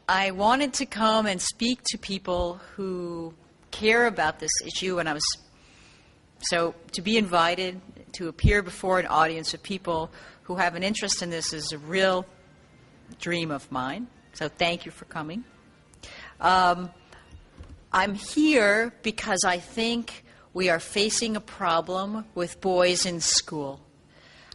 I wanted to come and speak to people who care about this issue, and so to be invited to appear before an audience of people who have an interest in this is a real dream of mine. So thank you for coming. I'm here because I think we are facing a problem with boys in school.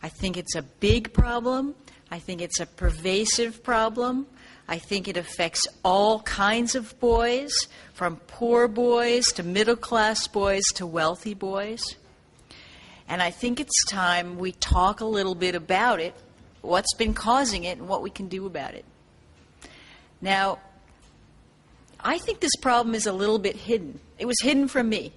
I think it's a big problem. I think it's a pervasive problem. I think it affects all kinds of boys, from poor boys to middle-class boys to wealthy boys. And I think it's time we talk a little bit about it, what's been causing it, and what we can do about it. Now, I think this problem is a little bit hidden. It was hidden from me.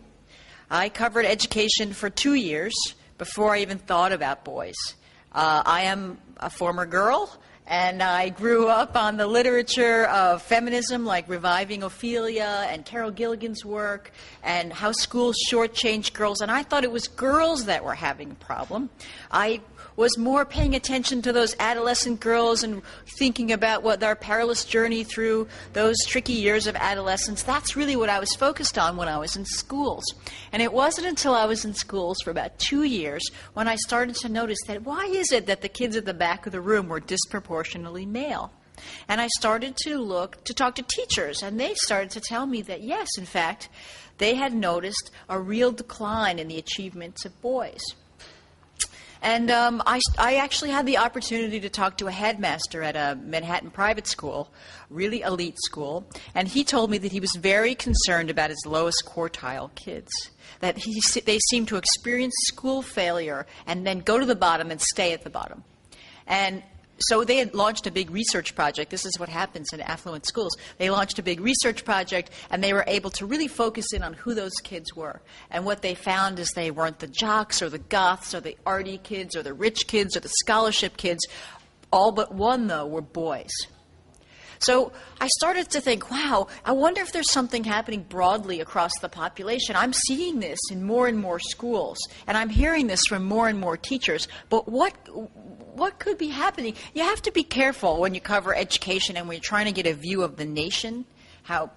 I covered education for 2 years before I even thought about boys. I am a former girl, and I grew up on the literature of feminism, like Reviving Ophelia and Carol Gilligan's work, and how schools shortchanged girls. And I thought it was girls that were having a problem. I was more paying attention to those adolescent girls and thinking about what their perilous journey through those tricky years of adolescence. That's really what I was focused on when I was in schools. And it wasn't until I was in schools for about 2 years when I started to notice that why is it that the kids at the back of the room were disproportionately male? And I started to talk to teachers, and they started to tell me that yes, in fact, they had noticed a real decline in the achievements of boys. And I actually had the opportunity to talk to a headmaster at a Manhattan private school, really elite school, and he told me that he was very concerned about his lowest quartile kids, that they seemed to experience school failure and then go to the bottom and stay at the bottom. And so they had launched a big research project. This is what happens in affluent schools. They launched a big research project, and they were able to really focus in on who those kids were. And what they found is they weren't the jocks or the goths or the arty kids or the rich kids or the scholarship kids. All but one, though, were boys. So I started to think, wow, I wonder if there's something happening broadly across the population. I'm seeing this in more and more schools, and I'm hearing this from more and more teachers. But what could be happening? You have to be careful when you cover education and when you're trying to get a view of the nation, how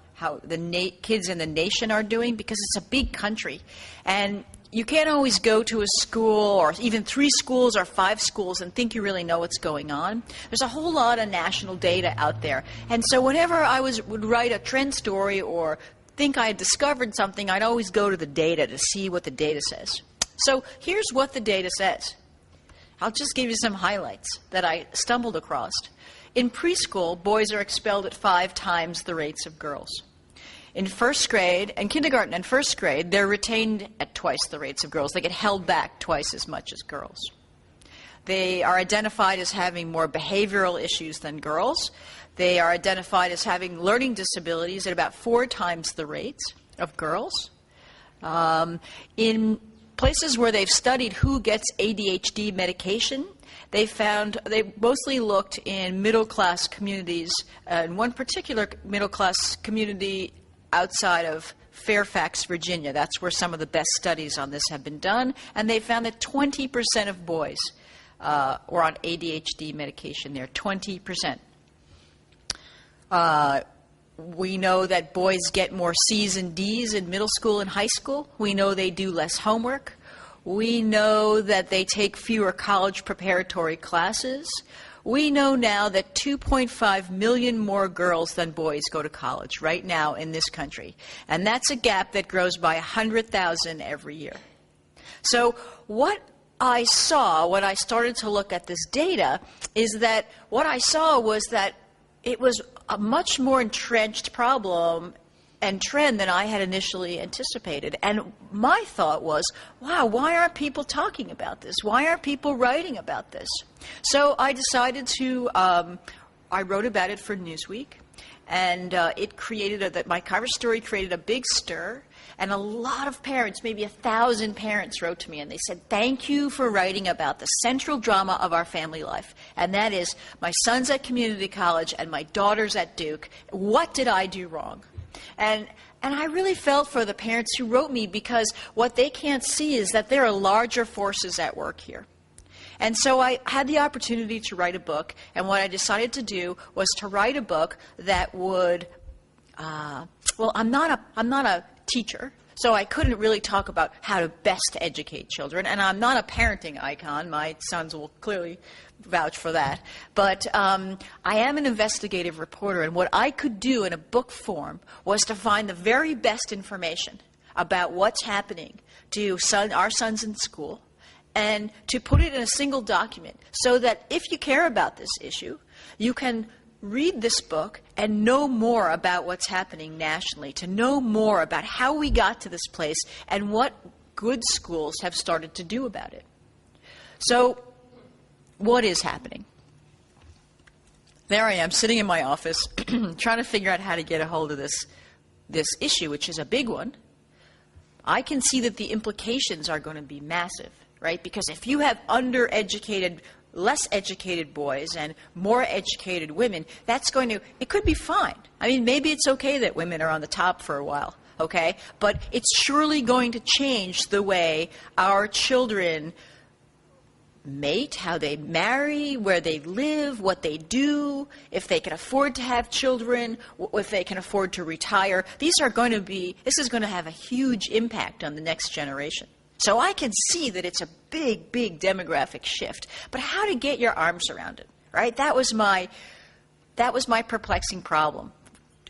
the kids in the nation are doing, because it's a big country. And you can't always go to a school or even 3 schools or 5 schools and think you really know what's going on. There's a whole lot of national data out there. And so whenever I would write a trend story or think I had discovered something, I'd always go to the data to see what the data says. So here's what the data says. I'll just give you some highlights that I stumbled across. In preschool, boys are expelled at 5 times the rates of girls. In first grade and kindergarten and first grade, they're retained at twice the rates of girls. They get held back twice as much as girls. They are identified as having more behavioral issues than girls. They are identified as having learning disabilities at about 4 times the rates of girls. In places where they've studied who gets ADHD medication, they mostly looked in middle-class communities, in one particular middle-class community outside of Fairfax, Virginia. That's where some of the best studies on this have been done, and they found that 20% of boys were on ADHD medication there, 20%. We know that boys get more C's and D's in middle school and high school. We know they do less homework. We know that they take fewer college preparatory classes. We know now that 2.5 million more girls than boys go to college right now in this country. And that's a gap that grows by 100,000 every year. So what I saw when I started to look at this data is that what I saw was that it was a much more entrenched problem and trend than I had initially anticipated. And my thought was, wow, why aren't people talking about this? Why aren't people writing about this? So I decided to, I wrote about it for Newsweek, and my cover story created a big stir, and a lot of parents, maybe 1,000 parents, wrote to me, and they said, thank you for writing about the central drama of our family life, and that is my son's at community college and my daughter's at Duke. What did I do wrong? And I really felt for the parents who wrote me, because what they can't see is that there are larger forces at work here. And so I had the opportunity to write a book, and what I decided to do was to write a book that would, well, I'm not a teacher, so I couldn't really talk about how to best educate children, and I'm not a parenting icon. My sons will clearly vouch for that. But I am an investigative reporter, and what I could do in a book form was to find the very best information about what's happening to our sons in school, and to put it in a single document so that if you care about this issue, you can read this book and know more about what's happening nationally, to know more about how we got to this place and what good schools have started to do about it. So, what is happening? There I am, sitting in my office, trying to figure out how to get a hold of this issue, which is a big one. I can see that the implications are going to be massive, right? Because if you have undereducated, less educated boys and more educated women, it could be fine. I mean, maybe it's okay that women are on the top for a while, okay? But it's surely going to change the way our children mate, how they marry, where they live, what they do, if they can afford to have children, if they can afford to retire. This is going to have a huge impact on the next generation. So I can see that it's a big, big demographic shift. But how to get your arms around it, right? That was my perplexing problem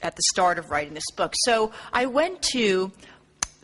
at the start of writing this book. So I went to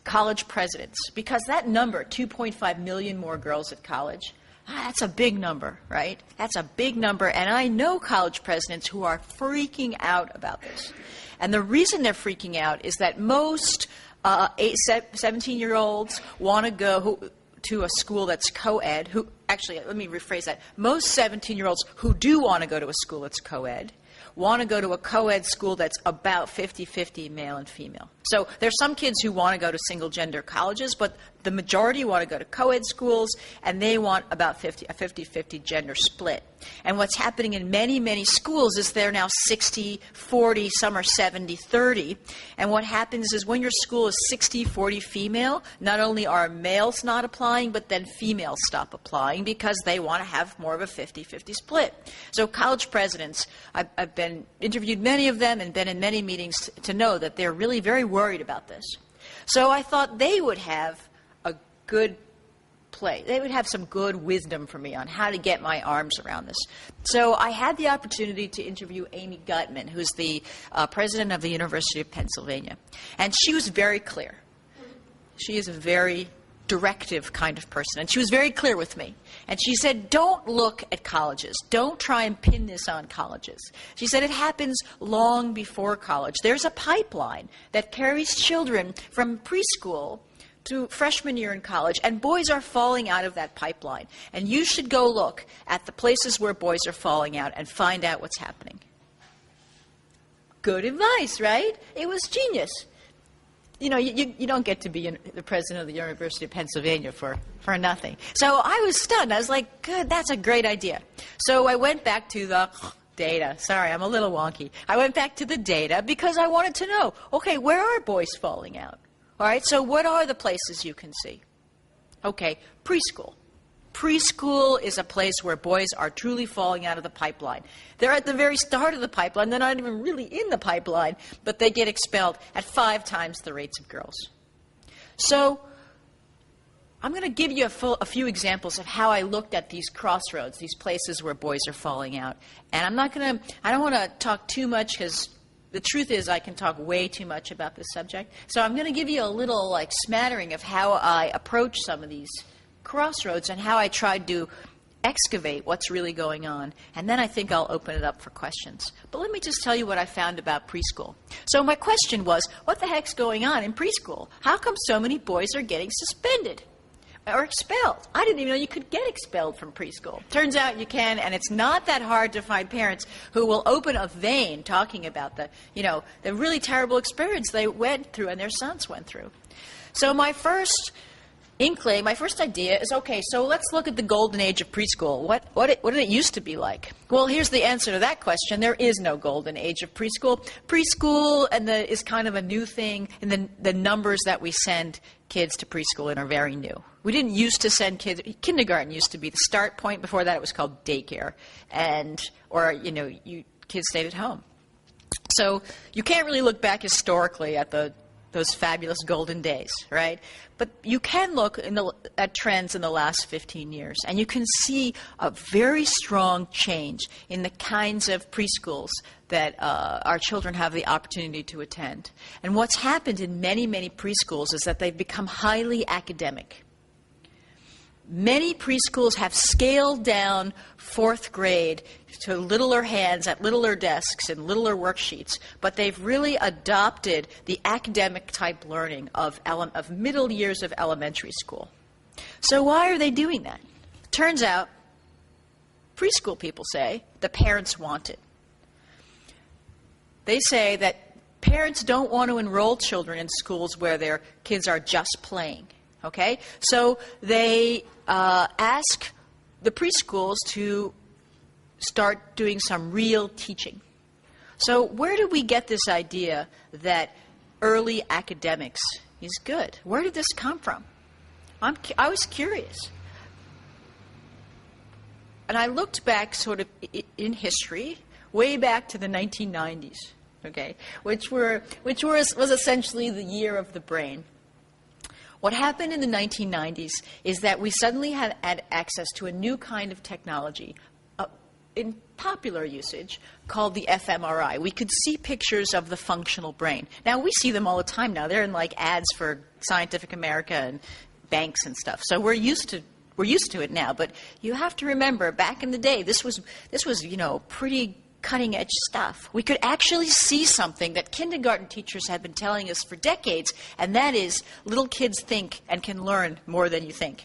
college presidents, because that number, 2.5 million more girls at college, that's a big number, right? That's a big number, and I know college presidents who are freaking out about this. And the reason they're freaking out is that most 17-year-olds want to go to a school that's co-ed. Let me rephrase that. Most 17-year-olds who do want to go to a school that's co-ed want to go to a co-ed school that's about 50-50 male and female. So there's some kids who want to go to single-gender colleges, but the majority want to go to co-ed schools, and they want about a 50-50 gender split. And what's happening in many, many schools is they're now 60-40, some are 70-30. And what happens is when your school is 60-40 female, not only are males not applying, but then females stop applying because they want to have more of a 50-50 split. So college presidents, I've been interviewed many of them and been in many meetings to know that they're really very worried about this. So I thought they would have a good play. They would have some good wisdom for me on how to get my arms around this. So I had the opportunity to interview Amy Gutman, who's the president of the University of Pennsylvania. And she was very clear. She is a very directive kind of person. And she was very clear with me. And she said, don't look at colleges. Don't try and pin this on colleges. She said it happens long before college. There's a pipeline that carries children from preschool to freshman year in college, and boys are falling out of that pipeline. And you should go look at the places where boys are falling out and find out what's happening. Good advice, right? It was genius. You know, you don't get to be the president of the University of Pennsylvania for nothing. So I was stunned. I was like, good, that's a great idea. So I went back to the data. Sorry, I'm a little wonky. I went back to the data because I wanted to know, okay, where are boys falling out? All right, so what are the places you can see? Okay, preschool. Preschool is a place where boys are truly falling out of the pipeline. They're at the very start of the pipeline. They're not even really in the pipeline, but they get expelled at 5 times the rates of girls. So I'm going to give you a few examples of how I looked at these crossroads, these places where boys are falling out. And I don't want to talk too much because the truth is I can talk way too much about this subject. So I'm going to give you a little smattering of how I approach some of these crossroads and how I tried to excavate what's really going on. And then I think I'll open it up for questions. But let me just tell you what I found about preschool. So my question was, what the heck's going on in preschool? How come so many boys are getting suspended or expelled? I didn't even know you could get expelled from preschool. Turns out you can, and it's not that hard to find parents who will open a vein talking about the really terrible experience they went through and their sons went through. So my first inkling, my first idea is, okay, so let's look at the golden age of preschool. What did it used to be like? Well, here's the answer to that question. There is no golden age of preschool. Preschool is kind of a new thing, and the numbers that we send kids to preschool in are very new. We didn't used to send kids. Kindergarten used to be the start point. Before that, it was called daycare, kids stayed at home. So you can't really look back historically at those fabulous golden days, right? But you can look at trends in the last 15 years, and you can see a very strong change in the kinds of preschools that our children have the opportunity to attend. And what's happened in many, many preschools is that they've become highly academic. Many preschools have scaled down fourth grade to littler hands at littler desks and littler worksheets, but they've really adopted the academic type learning of middle years of elementary school. So why are they doing that? Turns out, preschool people say the parents want it. They say that parents don't want to enroll children in schools where their kids are just playing. Okay? So they ask the preschools to start doing some real teaching. So where did we get this idea that early academics is good? Where did this come from? I was curious. And I looked back sort of in history, way back to the 1990s, okay, which was essentially the year of the brain. What happened in the 1990s is that we suddenly had access to a new kind of technology in popular usage called the fMRI. We could see pictures of the functional brain. Now, we see them all the time now. They're in like ads for Scientific America and banks and stuff. So we're used to it now. But you have to remember, back in the day, this was pretty cutting-edge stuff. We could actually see something that kindergarten teachers have been telling us for decades, and that is little kids think and can learn more than you think.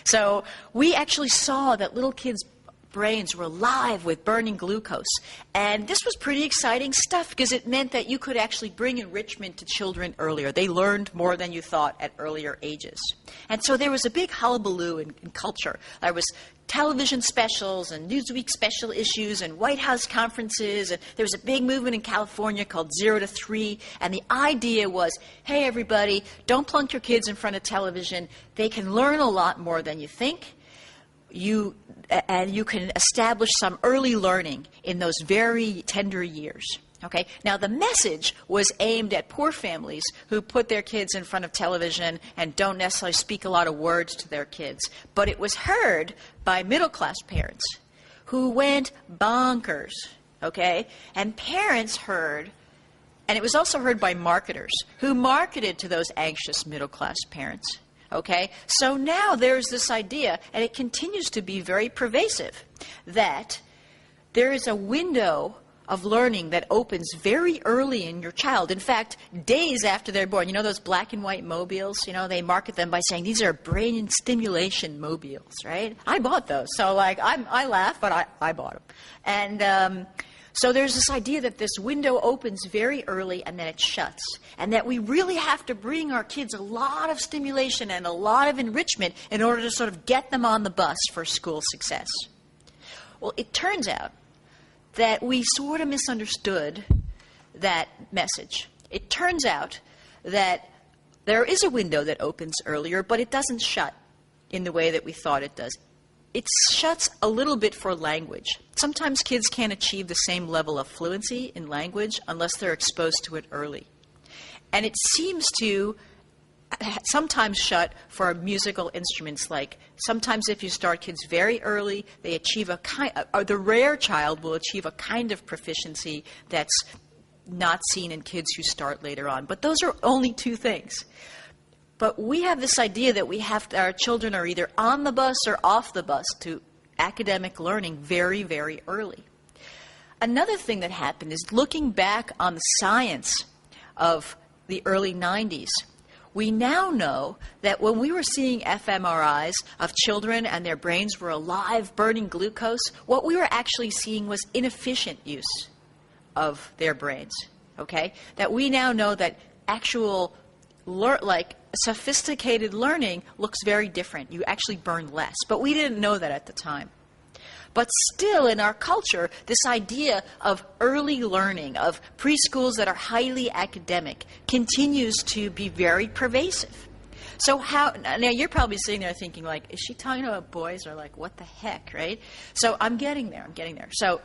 So we actually saw that little kids' brains were alive with burning glucose. And this was pretty exciting stuff because it meant that you could actually bring enrichment to children earlier. They learned more than you thought at earlier ages. And so there was a big hullabaloo in culture. There was television specials and Newsweek special issues and White House conferences. And there was a big movement in California called 0 to 3. And the idea was, hey, everybody, don't plunk your kids in front of television. They can learn a lot more than you think. And you can establish some early learning in those very tender years. Okay? Now, the message was aimed at poor families who put their kids in front of television and don't necessarily speak a lot of words to their kids. But it was heard by middle-class parents who went bonkers. Okay? And parents heard, and it was also heard by marketers who marketed to those anxious middle-class parents. Okay? So now there's this idea, and it continues to be very pervasive, that there is a window of learning that opens very early in your child. In fact, days after they're born. You know those black and white mobiles? They market them by saying these are brain stimulation mobiles, right? I bought those. So, I laugh, but I bought them. And so there's this idea that this window opens very early and then it shuts. And that we really have to bring our kids a lot of stimulation and a lot of enrichment in order to sort of get them on the bus for school success. Well, it turns out that we sort of misunderstood that message. It turns out that there is a window that opens earlier, but it doesn't shut in the way that we thought it does. It shuts a little bit for language. Sometimes kids can't achieve the same level of fluency in language unless they're exposed to it early. And it seems to sometimes shut for musical instruments. Like sometimes if you start kids very early, they achieve the rare child will achieve a kind of proficiency that's not seen in kids who start later on. But those are only two things. But we have this idea that our children are either on the bus or off the bus to academic learning very, very early. Another thing that happened is looking back on the science of the early 90s, we now know that when we were seeing fMRIs of children and their brains were alive, burning glucose, what we were actually seeing was inefficient use of their brains, okay? That we now know that actual sophisticated learning looks very different. You actually burn less. But we didn't know that at the time. But still, in our culture, this idea of early learning, of preschools that are highly academic, continues to be very pervasive. So now you're probably sitting there thinking, like, is she talking about boys, or like, what the heck, right? So I'm getting there. So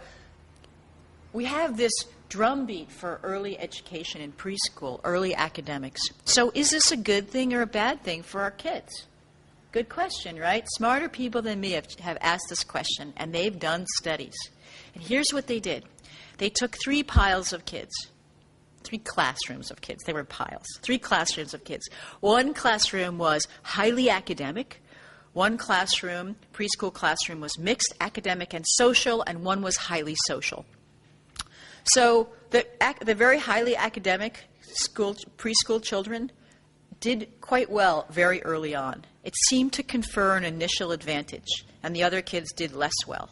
we have this drumbeat for early education in preschool, early academics. So is this a good thing or a bad thing for our kids? Good question, right? Smarter people than me have asked this question, and they've done studies. And here's what they did. They took 3 piles of kids, 3 classrooms of kids. They were piles. 3 classrooms of kids. One classroom was highly academic. One classroom, preschool classroom, was mixed academic and social, and one was highly social. So the very highly academic preschool children did quite well very early on. It seemed to confer an initial advantage, and the other kids did less well.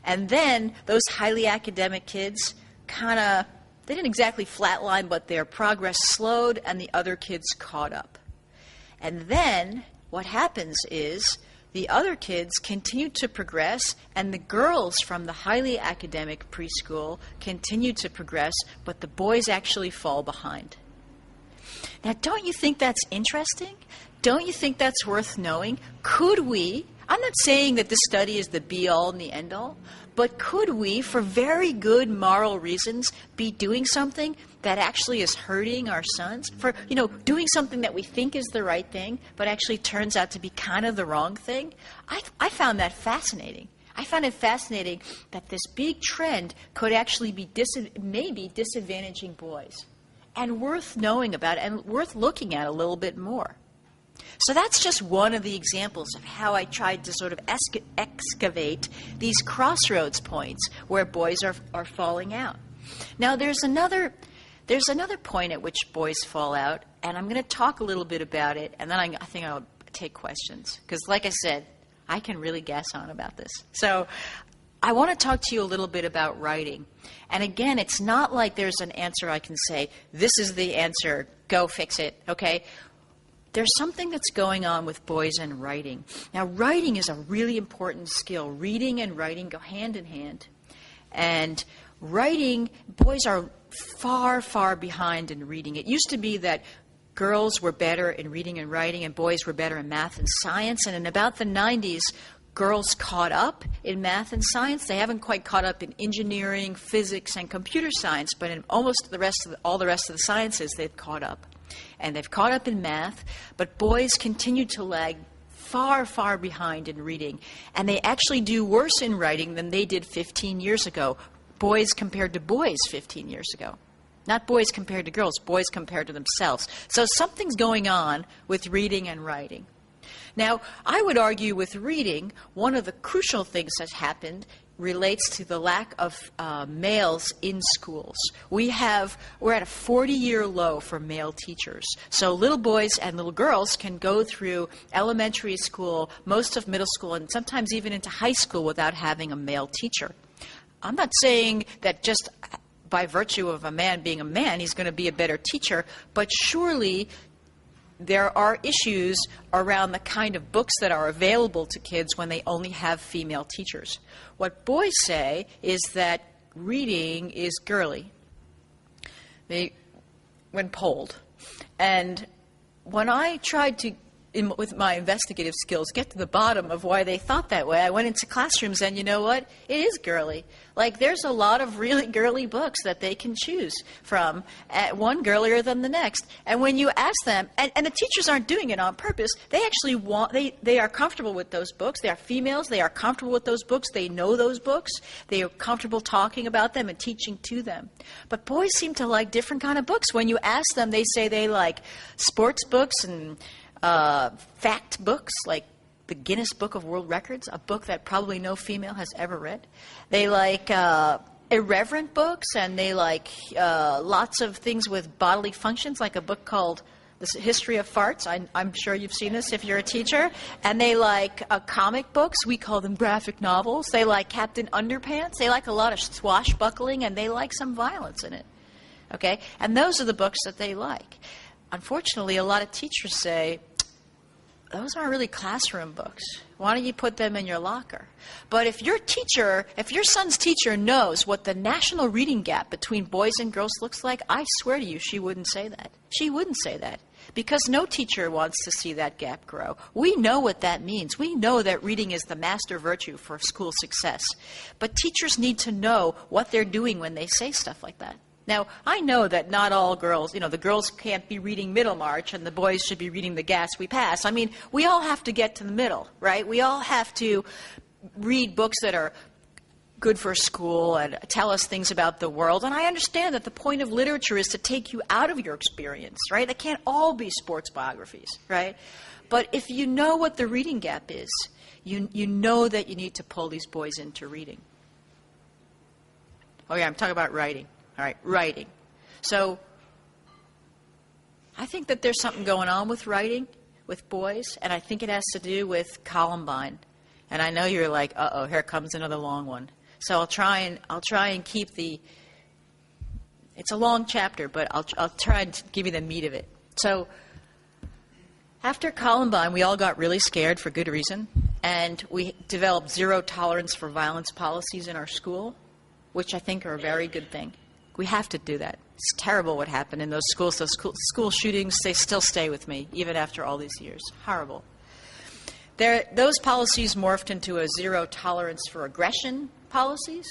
And then those highly academic kids they didn't exactly flatline, but their progress slowed, and the other kids caught up. And then what happens is the other kids continue to progress, and the girls from the highly academic preschool continue to progress, but the boys actually fall behind. Now, don't you think that's interesting? Don't you think that's worth knowing? Could we, I'm not saying that this study is the be-all and the end-all, but could we, for very good moral reasons, be doing something that actually is hurting our sons? For, doing something that we think is the right thing, but actually turns out to be kind of the wrong thing? I found that fascinating. I found it fascinating that this big trend could actually be maybe disadvantaging boys, and worth knowing about and worth looking at a little bit more. So that's just one of the examples of how I tried to sort of excavate these crossroads points where boys are falling out. Now there's another point at which boys fall out, and I'm going to talk a little bit about it, and then I think I'll take questions. Because like I said, I can really gas on about this. So I want to talk to you a little bit about writing. And again, it's not like there's an answer I can say, this is the answer, go fix it, okay? There's something that's going on with boys and writing. Now, writing is a really important skill. Reading and writing go hand in hand. And writing, boys are far, far behind in reading. It used to be that girls were better in reading and writing and boys were better in math and science. And in about the 90s, girls caught up in math and science. They haven't quite caught up in engineering, physics, and computer science, but in almost all the rest of the sciences, they've caught up. And they've caught up in math, but boys continue to lag far, far behind in reading. And they actually do worse in writing than they did 15 years ago. Boys compared to boys 15 years ago. Not boys compared to girls, boys compared to themselves. So something's going on with reading and writing. Now, I would argue with reading, one of the crucial things that's happened relates to the lack of males in schools. We're at a 40-year low for male teachers. So little boys and little girls can go through elementary school, most of middle school, and sometimes even into high school without having a male teacher. I'm not saying that just by virtue of a man being a man, he's going to be a better teacher, but surely there are issues around the kind of books that are available to kids when they only have female teachers. What boys say is that reading is girly, when polled. And when I tried to, with my investigative skills, get to the bottom of why they thought that way, I went into classrooms and you know what? It is girly. Like, there's a lot of really girly books that they can choose from, one girlier than the next. And when you ask them, and the teachers aren't doing it on purpose, they actually they are comfortable with those books. They are females. They are comfortable with those books. They know those books. They are comfortable talking about them and teaching to them. But boys seem to like different kind of books. When you ask them, they say they like sports books and fact books, like the Guinness Book of World Records, a book that probably no female has ever read. They like irreverent books, and they like lots of things with bodily functions, like a book called The History of Farts. I'm sure you've seen this if you're a teacher. And they like comic books. We call them graphic novels. They like Captain Underpants. They like a lot of swashbuckling, and they like some violence in it. Okay? And those are the books that they like. unfortunately, a lot of teachers say, those aren't really classroom books. Why don't you put them in your locker? But if your son's teacher knows what the national reading gap between boys and girls looks like, I swear to you, she wouldn't say that. She wouldn't say that. Because no teacher wants to see that gap grow. We know what that means. We know that reading is the master virtue for school success. But teachers need to know what they're doing when they say stuff like that. Now, I know that not all girls, the girls can't be reading Middlemarch and the boys should be reading The Gas We Pass. I mean, we all have to get to the middle, right? We all have to read books that are good for school and tell us things about the world. And I understand that the point of literature is to take you out of your experience, right? It can't all be sports biographies, right? But if you know what the reading gap is, you know that you need to pull these boys into reading. Oh, yeah, I'm talking about writing. All right, writing. So I think that there's something going on with writing with boys, and I think it has to do with Columbine. And I know you're like, uh-oh, here comes another long one. So I'll try and keep the. It's a long chapter, but I'll try and give you the meat of it. So after Columbine, we all got really scared for good reason, and we developed zero tolerance for violence policies in our school, which I think are a very good thing. We have to do that. It's terrible what happened in those schools. Those school shootings, they still stay with me, even after all these years. Horrible. Those policies morphed into a zero tolerance for aggression policies,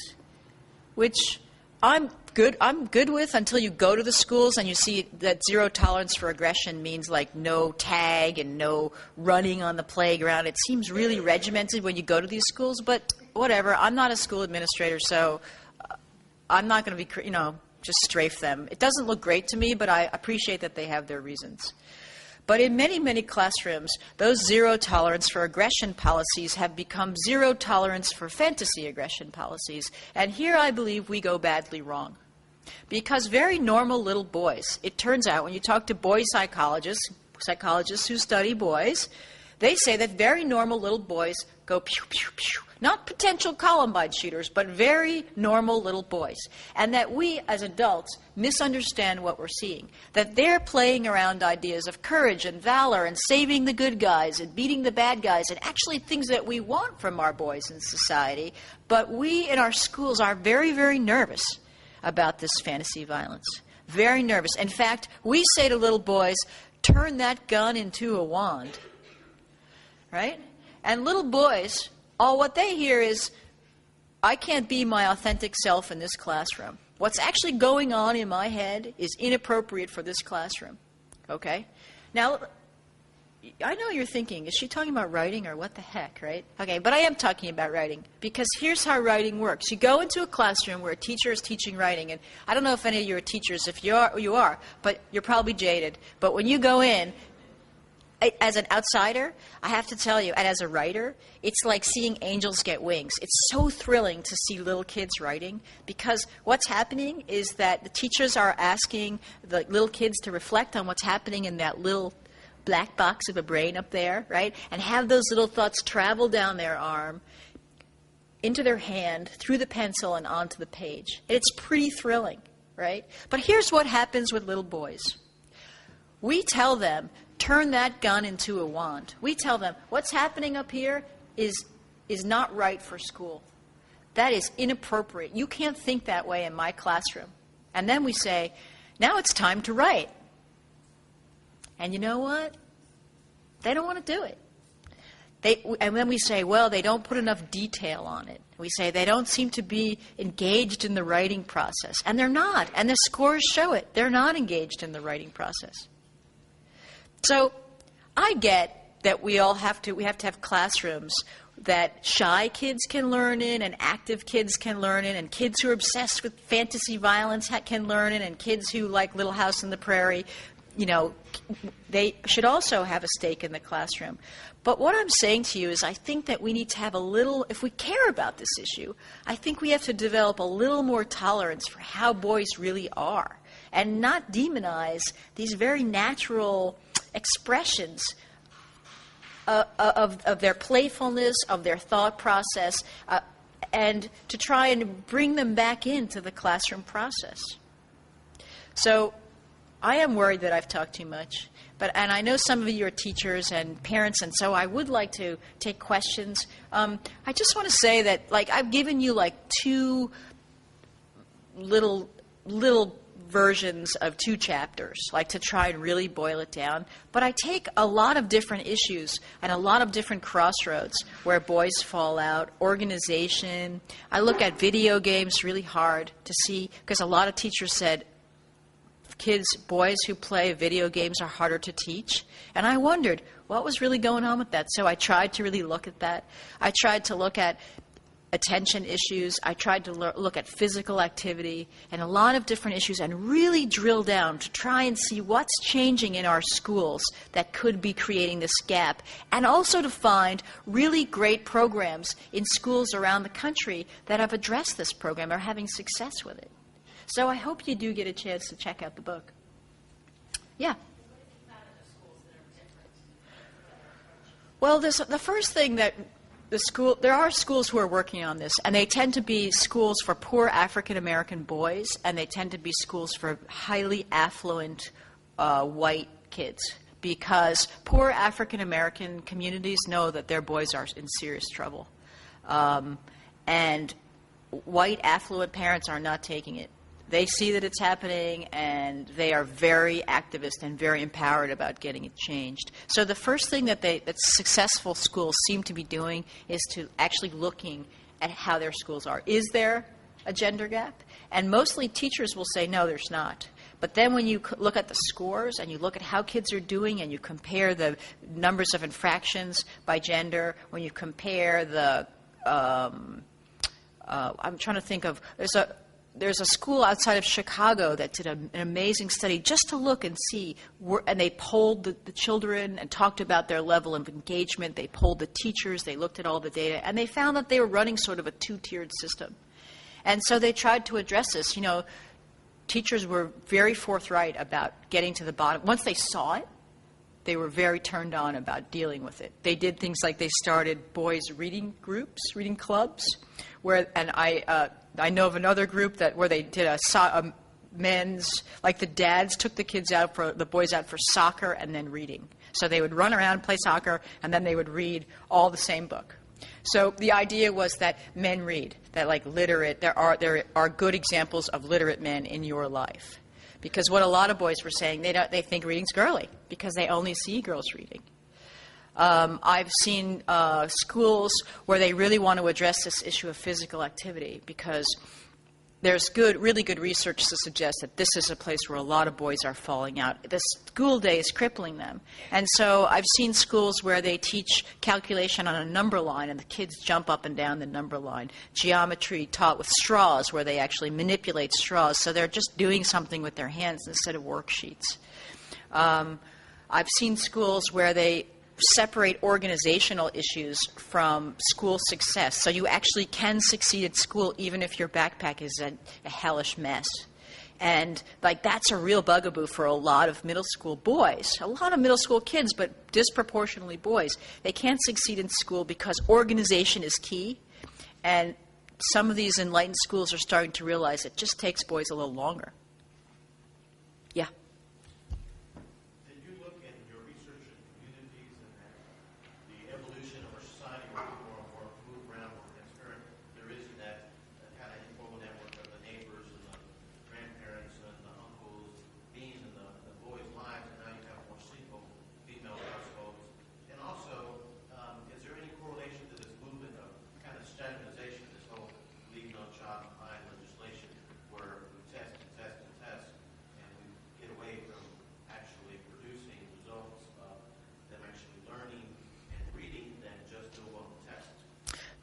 which I'm good with until you go to the schools and you see that zero tolerance for aggression means like no tag and no running on the playground. It seems really regimented when you go to these schools, but whatever. I'm not a school administrator, so I'm not going to be, just strafe them. It doesn't look great to me, but I appreciate that they have their reasons. But in many, many classrooms, those zero tolerance for aggression policies have become zero tolerance for fantasy aggression policies. And here I believe we go badly wrong. Because very normal little boys, it turns out when you talk to boy psychologists who study boys, they say that very normal little boys go pew, pew, pew. Not potential Columbine shooters, but very normal little boys. And that we, as adults, misunderstand what we're seeing. That they're playing around ideas of courage and valor and saving the good guys and beating the bad guys and actually things that we want from our boys in society. But we in our schools are very, very nervous about this fantasy violence. Very nervous. In fact, we say to little boys, turn that gun into a wand. Right? And little boys, all what they hear is, I can't be my authentic self in this classroom. What's actually going on in my head is inappropriate for this classroom. Okay? Now, I know you're thinking, is she talking about writing or what the heck, right? Okay, but I am talking about writing because here's how writing works. You go into a classroom where a teacher is teaching writing, and I don't know if any of you are teachers. If you are, but you're probably jaded. But when you go in, as an outsider, I have to tell you, and as a writer, it's like seeing angels get wings. It's so thrilling to see little kids writing because what's happening is that the teachers are asking the little kids to reflect on what's happening in that little black box of a brain up there, right? And have those little thoughts travel down their arm, into their hand, through the pencil, and onto the page. It's pretty thrilling, right? But here's what happens with little boys. We tell them, turn that gun into a wand. We tell them, what's happening up here is not right for school. That is inappropriate. You can't think that way in my classroom. And then we say, now it's time to write. And you know what? They don't want to do it. And then we say, well, they don't put enough detail on it. We say they don't seem to be engaged in the writing process. And they're not. And the scores show it. They're not engaged in the writing process. So I get that we have to have classrooms that shy kids can learn in and active kids can learn in and kids who are obsessed with fantasy violence can learn in and kids who like Little House on the Prairie, they should also have a stake in the classroom. But what I'm saying to you is I think that we need to have a little, if we care about this issue, I think we have to develop a little more tolerance for how boys really are and not demonize these very natural expressions of their playfulness, of their thought process, and to try and bring them back into the classroom process. So I am worried that I've talked too much. And I know some of you are teachers and parents, and so I would like to take questions. I just want to say that, like, I've given you, like, two little versions of 2 chapters, like, to try and really boil it down. But I take a lot of different issues and a lot of different crossroads where boys fall out, organization. I look at video games really hard to see, because a lot of teachers said boys who play video games are harder to teach. And I wondered what was really going on with that. So I tried to really look at that. I tried to look at attention issues. I tried to look at physical activity and a lot of different issues and really drill down to try and see what's changing in our schools that could be creating this gap, and also to find really great programs in schools around the country that have addressed this program or having success with it. So I hope you do get a chance to check out the book. Yeah. Well, the first thing that there are schools who are working on this, and they tend to be schools for poor African American boys, and they tend to be schools for highly affluent white kids, because poor African American communities know that their boys are in serious trouble. And white affluent parents are not taking it. They see that it's happening, and they are very activist and very empowered about getting it changed. So the first thing that successful schools seem to be doing is to actually looking at how their schools are. Is there a gender gap? And mostly teachers will say, no, there's not. But then when you look at the scores and you look at how kids are doing and you compare the numbers of infractions by gender, when you compare the I'm trying to think of, there's a school outside of Chicago that did an amazing study just to look and see, and they polled the children and talked about their level of engagement. They polled the teachers. They looked at all the data, and they found that they were running sort of a 2-tiered system. And so they tried to address this. You know, teachers were very forthright about getting to the bottom. Once they saw it, they were very turned on about dealing with it. They did things like they started boys' reading groups, reading clubs, and I know of another group where they did a men's, like the dads took the boys out for soccer and then reading. So they would run around, play soccer, and then they would read all the same book. So the idea was that men read, that like there are good examples of literate men in your life. Because what a lot of boys were saying, they think reading's girly because they only see girls reading. I've seen schools where they really want to address this issue of physical activity, because there's really good research to suggest that this is a place where a lot of boys are falling out. The school day is crippling them. And so I've seen schools where they teach calculation on a number line and the kids jump up and down the number line. Geometry taught with straws, where they actually manipulate straws. So they're just doing something with their hands instead of worksheets. I've seen schools where they separate organizational issues from school success. So you actually can succeed at school even if your backpack is a hellish mess. And like that's a real bugaboo for a lot of middle school boys, a lot of middle school kids, but disproportionately boys. They can't succeed in school because organization is key. And some of these enlightened schools are starting to realize it just takes boys a little longer. Yeah.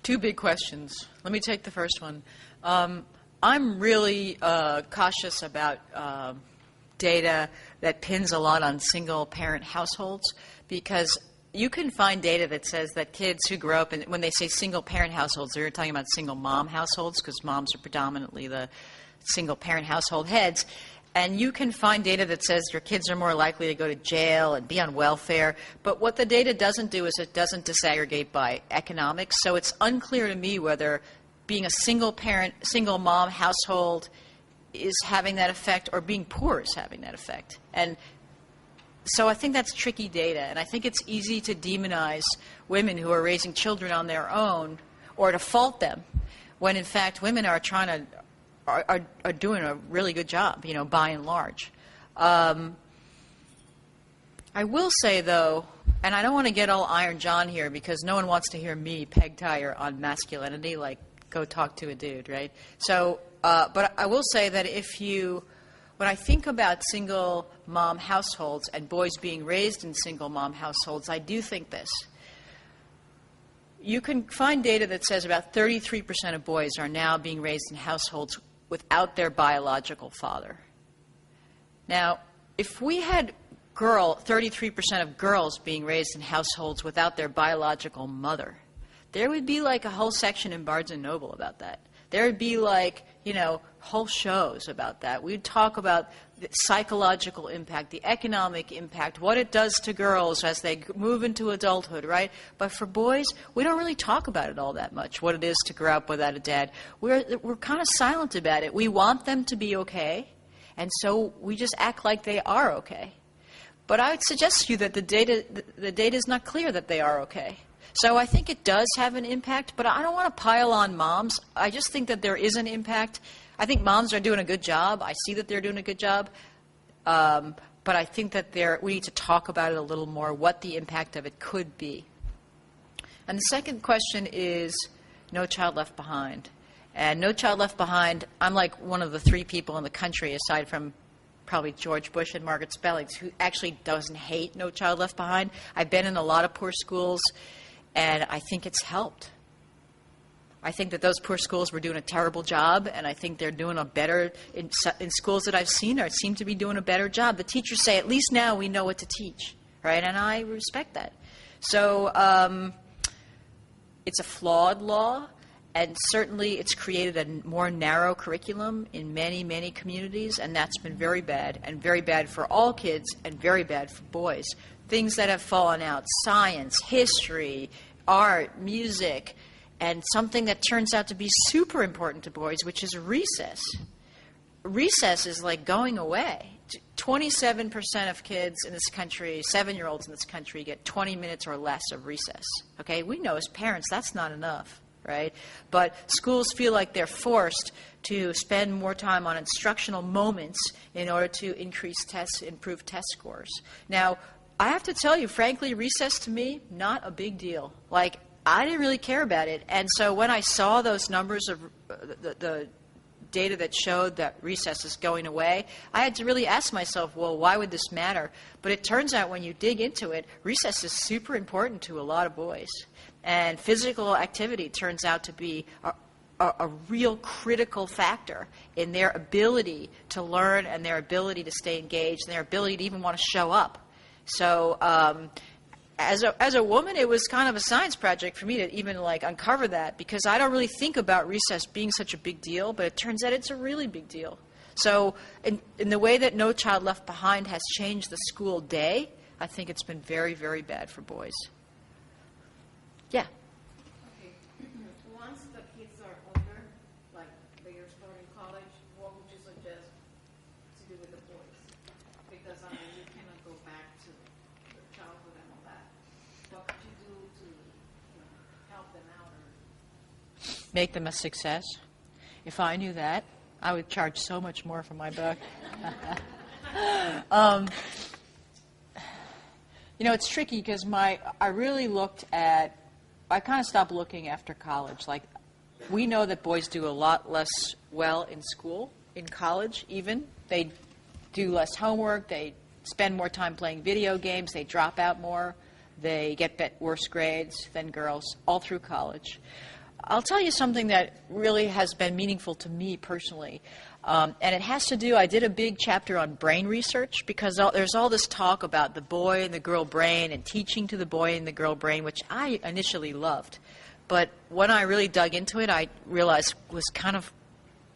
Two big questions. Let me take the first one. I'm really cautious about data that pins a lot on single-parent households, because you can find data that says that kids who grow up, and when they say single-parent households, they're talking about single-mom households, because moms are predominantly the single-parent household heads. And you can find data that says your kids are more likely to go to jail and be on welfare. But what the data doesn't do is it doesn't disaggregate by economics. So it's unclear to me whether being a single-parent, single-mom household is having that effect, or being poor is having that effect. And so I think that's tricky data, and I think it's easy to demonize women who are raising children on their own or to fault them, when in fact women are doing a really good job, by and large. I will say, though, and I don't want to get all Iron John here because no one wants to hear me peg tire on masculinity, like go talk to a dude, right? So, but I will say that when I think about single mom households and boys being raised in single mom households, I do think this. You can find data that says about 33% of boys are now being raised in households without their biological father. Now, if we had 33% of girls being raised in households without their biological mother, there would be like a whole section in Barnes & Noble about that. There would be like, whole shows about that. We'd talk about the psychological impact, the economic impact, what it does to girls as they move into adulthood, right? But for boys, we don't really talk about it all that much, what it is to grow up without a dad. We're kind of silent about it. We want them to be okay, and so we just act like they are okay. But I would suggest to you that the data is not clear that they are okay. So I think it does have an impact, but I don't want to pile on moms. I just think that there is an impact. I think moms are doing a good job. I see that they're doing a good job. But I think that we need to talk about it a little more, what the impact of it could be. And the second question is No Child Left Behind. And No Child Left Behind, I'm like one of the 3 people in the country, aside from probably George Bush and Margaret Spellings, who actually doesn't hate No Child Left Behind. I've been in a lot of poor schools, and I think it's helped. I think that those poor schools were doing a terrible job, and I think they're doing a better, in schools that I've seen, seem to be doing a better job. The teachers say, at least now we know what to teach, right? And I respect that. So it's a flawed law, and certainly it's created a more narrow curriculum in many, many communities, and that's been very bad for all kids, and very bad for boys. Things that have fallen out: science, history, art, music, and something that turns out to be super important to boys, which is recess. Recess is like going away. 27% of kids in this country, 7-year-olds in this country, get 20 minutes or less of recess. Okay, we know as parents that's not enough, right? But schools feel like they're forced to spend more time on instructional moments in order to improve test scores. Now, I have to tell you, frankly, recess to me, not a big deal. Like, I didn't really care about it. And so when I saw those numbers of the data that showed that recess is going away, I had to really ask myself, well, why would this matter? But it turns out when you dig into it, recess is super important to a lot of boys. And physical activity turns out to be a real critical factor in their ability to learn and their ability to stay engaged and their ability to even want to show up. So as a woman, it was kind of a science project for me to even uncover that, because I don't really think about recess being such a big deal, but it turns out it's a really big deal. So in the way that No Child Left Behind has changed the school day, I think it's been very, very bad for boys. Yeah. Okay. Once the kids are older, like they are starting college, what would you suggest to do with the boys? Because you cannot go back to the childhood and all that. What could you do to help them out? Or Make them a success. If I knew that, I would charge so much more for my book. It's tricky because I really looked at, I kind of stopped looking after college. Like, we know that boys do a lot less well in school, in college even. They do less homework, they spend more time playing video games, they drop out more, they get worse grades than girls all through college. I'll tell you something that really has been meaningful to me personally. And it has to do, I did a big chapter on brain research, because there's all this talk about the boy and the girl brain and teaching to the boy and the girl brain, which I initially loved. But when I really dug into it, I realized it was kind of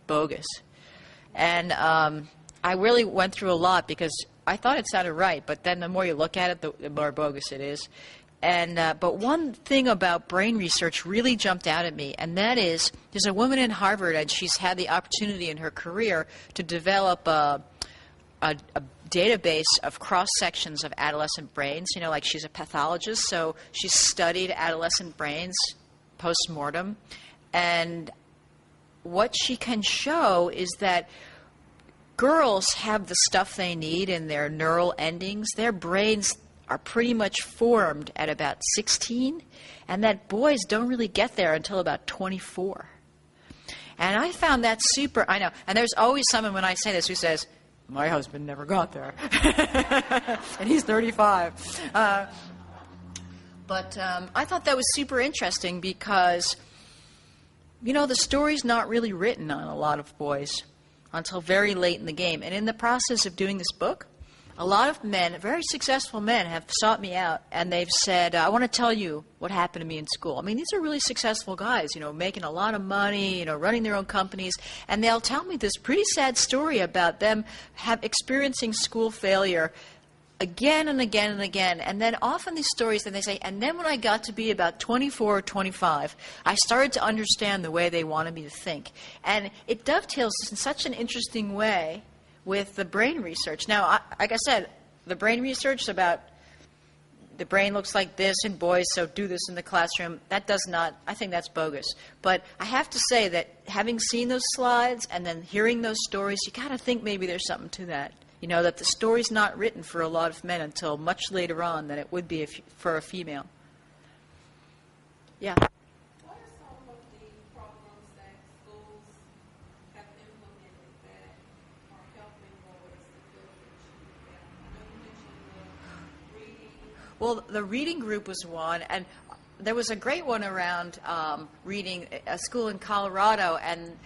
bogus. And I really went through a lot because I thought it sounded right, but then the more you look at it, the more bogus it is. But one thing about brain research really jumped out at me, and that is there's a woman in Harvard, and she's had the opportunity in her career to develop a database of cross-sections of adolescent brains. Like she's a pathologist, so she's studied adolescent brains post-mortem. And what she can show is that girls have the stuff they need in their neural endings. Their brains are pretty much formed at about 16, and that boys don't really get there until about 24. And I found that super, I know, and there's always someone when I say this who says, my husband never got there. And he's 35. But I thought that was super interesting because, the story's not really written on a lot of boys until very late in the game. And in the process of doing this book, a lot of men, very successful men, have sought me out, and they've said, I want to tell you what happened to me in school. I mean, these are really successful guys, making a lot of money, running their own companies, and they'll tell me this pretty sad story about them experiencing school failure again and again and again. And then often these stories, then they say, and then when I got to be about 24 or 25, I started to understand the way they wanted me to think. And it dovetails in such an interesting way with the brain research. Now, like I said, the brain research is about the brain looks like this in boys, so do this in the classroom. That does not, I think that's bogus. But I have to say that having seen those slides and then hearing those stories, you got to think maybe there's something to that. That the story's not written for a lot of men until much later on than it would be for a female. Yeah. What are some of the programs that schools have implemented that are helping boys to feel that? I know you mentioned the reading. Well, the reading group was one, and there was a great one around reading a school in Colorado, and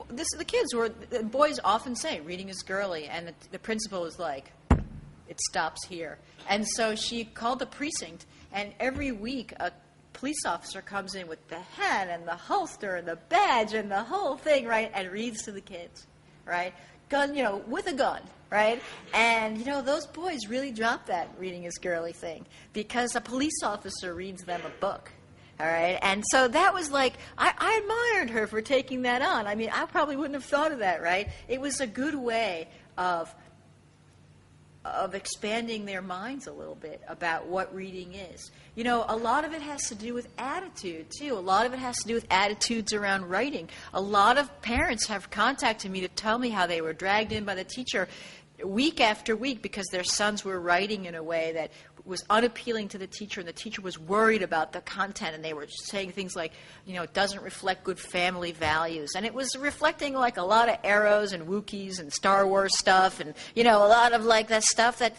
the boys often say reading is girly, and the principal is like, it stops here. And so she called the precinct, and every week a police officer comes in with the hat and the holster and the badge and the whole thing, right, and reads to the kids, right? Gun, with a gun, right? And, those boys really drop that reading is girly thing because a police officer reads them a book. All right, and so that was like, I admired her for taking that on. I mean, I probably wouldn't have thought of that, right? It was a good way of expanding their minds a little bit about what reading is. A lot of it has to do with attitude, too. A lot of it has to do with attitudes around writing. A lot of parents have contacted me to tell me how they were dragged in by the teacher week after week because their sons were writing in a way that was unappealing to the teacher, and the teacher was worried about the content, and they were saying things like, it doesn't reflect good family values. And it was reflecting like a lot of arrows and Wookiees and Star Wars stuff and, a lot of like that stuff that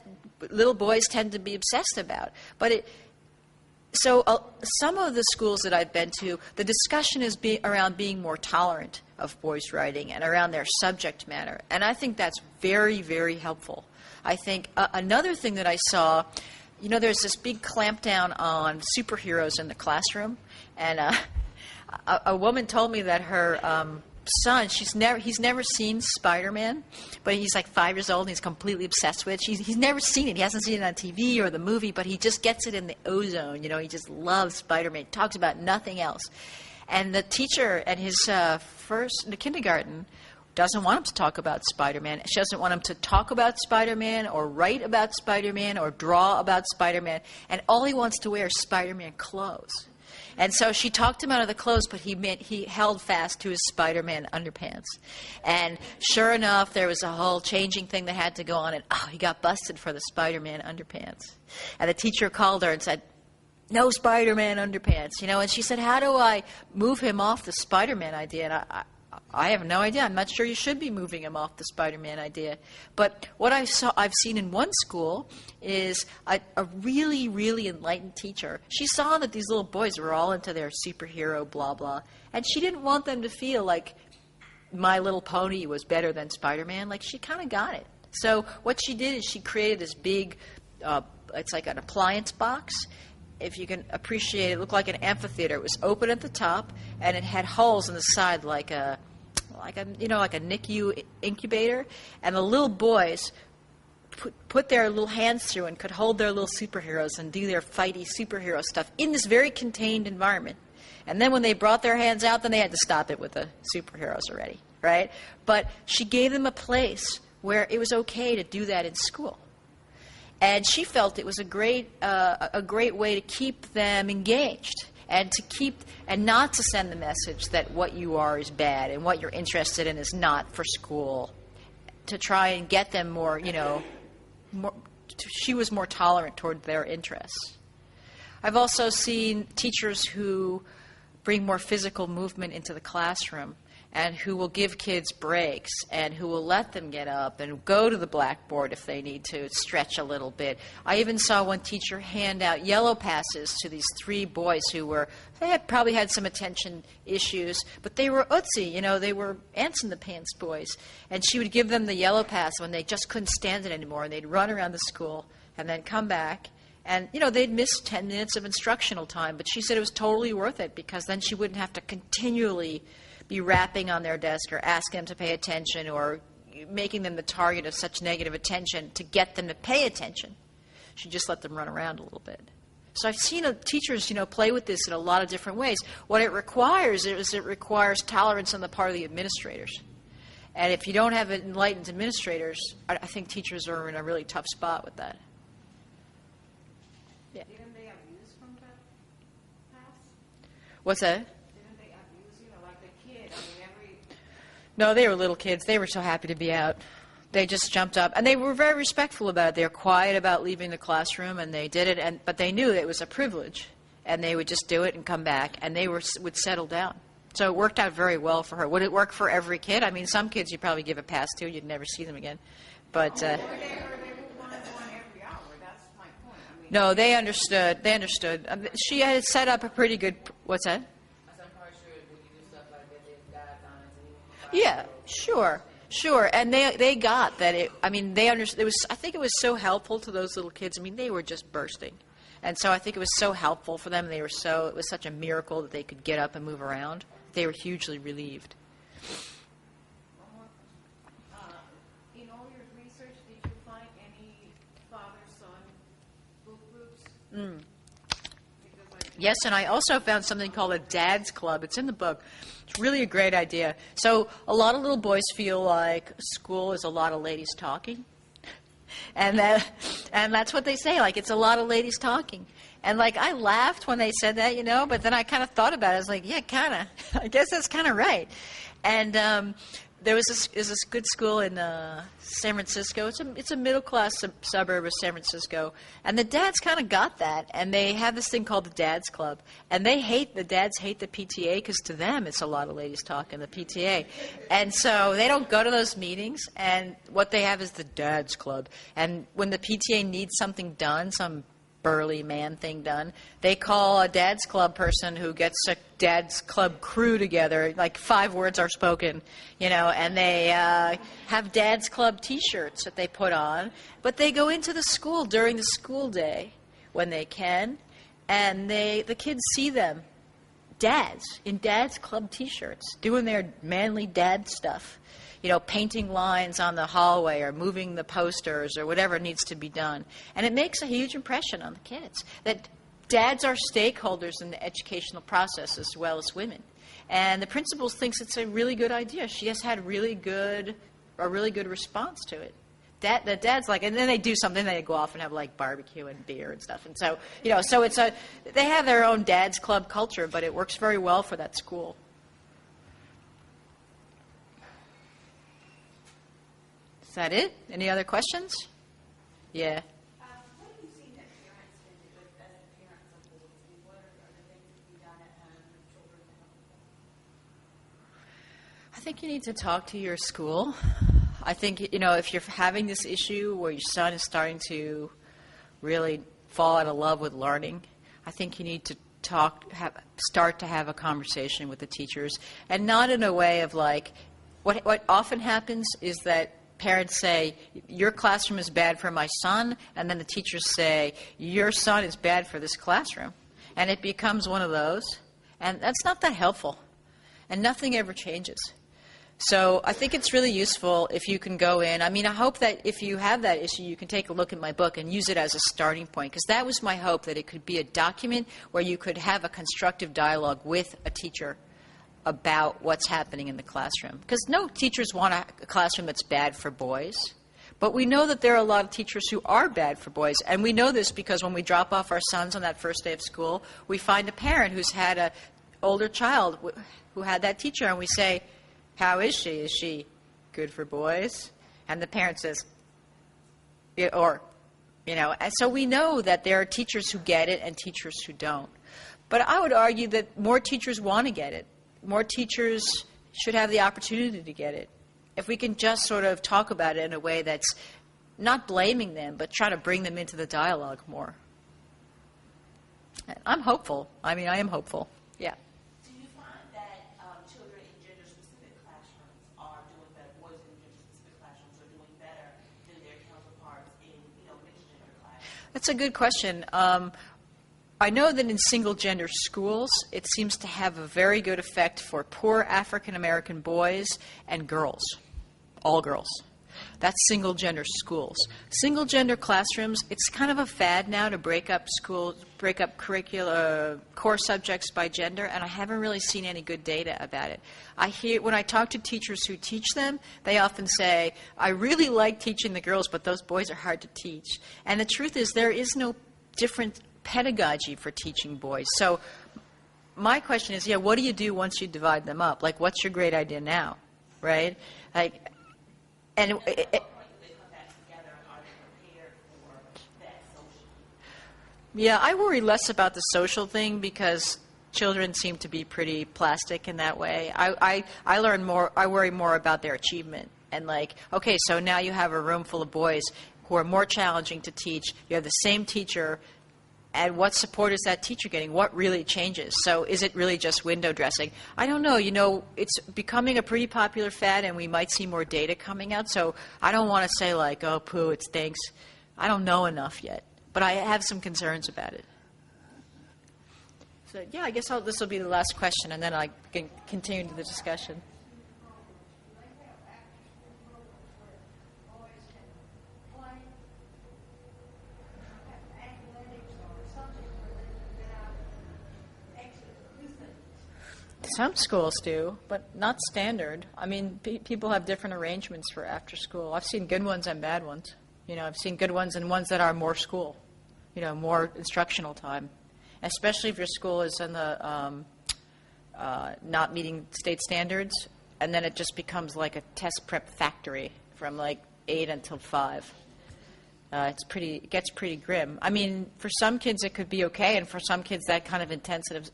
little boys tend to be obsessed about. But some of the schools that I've been to, the discussion is around being more tolerant of boys' writing and around their subject matter. And I think that's very, very helpful. I think another thing that I saw, there's this big clampdown on superheroes in the classroom. And a woman told me that her son, he's never seen Spider-Man, but he's like 5 years old and he's completely obsessed with it. He's never seen it. He hasn't seen it on TV or the movie, but he just gets it in the ozone. He just loves Spider-Man. He talks about nothing else. And the teacher at his in the kindergarten doesn't want him to talk about Spider-Man. She doesn't want him to talk about Spider-Man or write about Spider-Man or draw about Spider-Man. And all he wants to wear is Spider-Man clothes. And so she talked him out of the clothes, but he held fast to his Spider-Man underpants. And sure enough, there was a whole changing thing that had to go on, and he got busted for the Spider-Man underpants. And the teacher called her and said, no Spider-Man underpants, and she said, how do I move him off the Spider-Man idea? And I have no idea. I'm not sure you should be moving him off the Spider-Man idea. But what I've seen in one school is a really, really enlightened teacher. She saw that these little boys were all into their superhero blah, blah. And she didn't want them to feel like My Little Pony was better than Spider-Man. Like, she kind of got it. So what she did is she created this big, it's like an appliance box. If you can appreciate it, it looked like an amphitheater. It was open at the top, and it had holes in the side like a NICU incubator. And the little boys put their little hands through and could hold their little superheroes and do their fighty superhero stuff in this very contained environment. And then when they brought their hands out, then they had to stop it with the superheroes already, right? But she gave them a place where it was okay to do that in school. And she felt it was a great way to keep them engaged and not to send the message that what you are is bad and what you're interested in is not for school. To try and get them more, she was more tolerant toward their interests. I've also seen teachers who bring more physical movement into the classroom and who will give kids breaks and who will let them get up and go to the blackboard if they need to stretch a little bit. I even saw one teacher hand out yellow passes to these 3 boys they had probably had some attention issues, but they were utsy, they were ants in the pants boys. And she would give them the yellow pass when they just couldn't stand it anymore, and they'd run around the school and then come back. And, they'd miss 10 minutes of instructional time, but she said it was totally worth it because then she wouldn't have to continually be rapping on their desk or asking them to pay attention or making them the target of such negative attention to get them to pay attention. She just let them run around a little bit. So I've seen teachers, play with this in a lot of different ways. What it requires tolerance on the part of the administrators. And if you don't have enlightened administrators, I think teachers are in a really tough spot with that. Yeah. Didn't they abuse from that house? What's that? Didn't they abuse, like the kid? No, they were little kids. They were so happy to be out. They just jumped up, and they were very respectful about it. They were quiet about leaving the classroom, and they did it. But they knew it was a privilege, and they would just do it and come back, and they would settle down. So it worked out very well for her. Would it work for every kid? I mean, some kids you'd probably give a pass to, you'd never see them again. But They were one-on-one every hour. That's my point. no, they understood. They understood. She had set up a pretty good. What's that? Yeah, sure. Sure, and they got that. They understood. I think it was so helpful to those little kids. I mean, they were just bursting, and so I think it was so helpful for them. It was such a miracle that they could get up and move around. They were hugely relieved. In all your research, did you find any father-son book groups? Yes, and I also found something called a Dad's Club. It's in the book. It's really a great idea. So a lot of little boys feel like school is a lot of ladies talking. And that's what they say, like it's a lot of ladies talking. And like I laughed when they said that, but then I kind of thought about it. I was like, yeah, kind of. I guess that's kind of right. And there was this good school in San Francisco. It's a middle-class suburb of San Francisco. And the dads kind of got that. And they have this thing called the Dad's Club. And the dads hate the PTA because to them it's a lot of ladies talking, the PTA. And so they don't go to those meetings. And what they have is the Dad's Club. And when the PTA needs something done, some burly man thing done, they call a Dad's Club person who gets a Dad's Club crew together, like 5 words are spoken, and they have Dad's Club T-shirts that they put on, but they go into the school during the school day when they can, and the kids see them, dads, in Dad's Club T-shirts, doing their manly dad stuff. Painting lines on the hallway or moving the posters or whatever needs to be done. And it makes a huge impression on the kids that dads are stakeholders in the educational process as well as women. And the principal thinks it's a really good idea. She has had a really good response to it. The dad's like, and then they do something, they go off and have like barbecue and beer and stuff. And so, so they have their own Dad's Club culture, but it works very well for that school. Is that it? Any other questions? Yeah. What have you seen that parents can do as parents of boys? What are the things that can be done at home with children to help them? I think you need to talk to your school. I think, if you're having this issue where your son is starting to really fall out of love with learning, I think you need to start to have a conversation with the teachers, and not in a way of like, what often happens is that parents say, your classroom is bad for my son, and then the teachers say, your son is bad for this classroom. And it becomes one of those, and that's not that helpful. And nothing ever changes. So I think it's really useful if you can go in. I mean, I hope that if you have that issue, you can take a look at my book and use it as a starting point, because that was my hope, that it could be a document where you could have a constructive dialogue with a teacher about what's happening in the classroom. Because no teachers want a classroom that's bad for boys. But we know that there are a lot of teachers who are bad for boys. And we know this because when we drop off our sons on that first day of school, we find a parent who's had an older child who had that teacher, and we say, how is she? Is she good for boys? And the parent says, and so we know that there are teachers who get it and teachers who don't. But I would argue that more teachers want to get it. More teachers should have the opportunity to get it. If we can just sort of talk about it in a way that's not blaming them, but try to bring them into the dialogue more. I'm hopeful. I mean, I am hopeful. Yeah. Do you find that children in gender-specific classrooms are doing better, boys in gender-specific classrooms are doing better than their counterparts in, mixed gender classes? That's a good question. I know that in single-gender schools, it seems to have a very good effect for poor African-American boys and girls, all girls. That's single-gender schools. Single-gender classrooms, it's kind of a fad now to break up curricula, core subjects by gender, and I haven't really seen any good data about it. When I talk to teachers who teach them, they often say, I really like teaching the girls, but those boys are hard to teach. And the truth is, there is no different pedagogy for teaching boys. So my question is, what do you do once you divide them up? Like, what's your great idea now, right? Like, and yeah, I worry less about the social thing because children seem to be pretty plastic in that way. I worry more about their achievement. And like, okay, so now you have a room full of boys who are more challenging to teach. You have the same teacher. And what support is that teacher getting? What really changes? So is it really just window dressing? I don't know. It's becoming a pretty popular fad, and we might see more data coming out. So I don't want to say like, oh, poo, it stinks. I don't know enough yet. But I have some concerns about it. So, yeah, I guess this will be the last question, and then I can continue the discussion. Some schools do, but not standard. I mean, people have different arrangements for after school. I've seen good ones and bad ones. I've seen good ones and ones that are more school, more instructional time, especially if your school is in the not meeting state standards, and then it just becomes like a test prep factory from like 8 until 5. It gets pretty grim. I mean, for some kids it could be okay, and for some kids that kind of intensive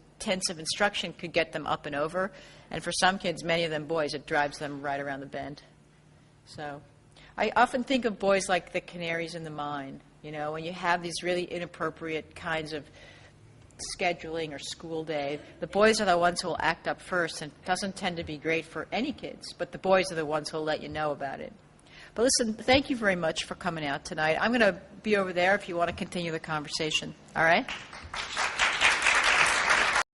instruction could get them up and over, and for some kids, many of them boys, it drives them right around the bend. So I often think of boys like the canaries in the mine, when you have these really inappropriate kinds of scheduling or school day. The boys are the ones who will act up first, and it doesn't tend to be great for any kids, but the boys are the ones who will let you know about it. But listen, thank you very much for coming out tonight. I'm going to be over there if you want to continue the conversation. All right?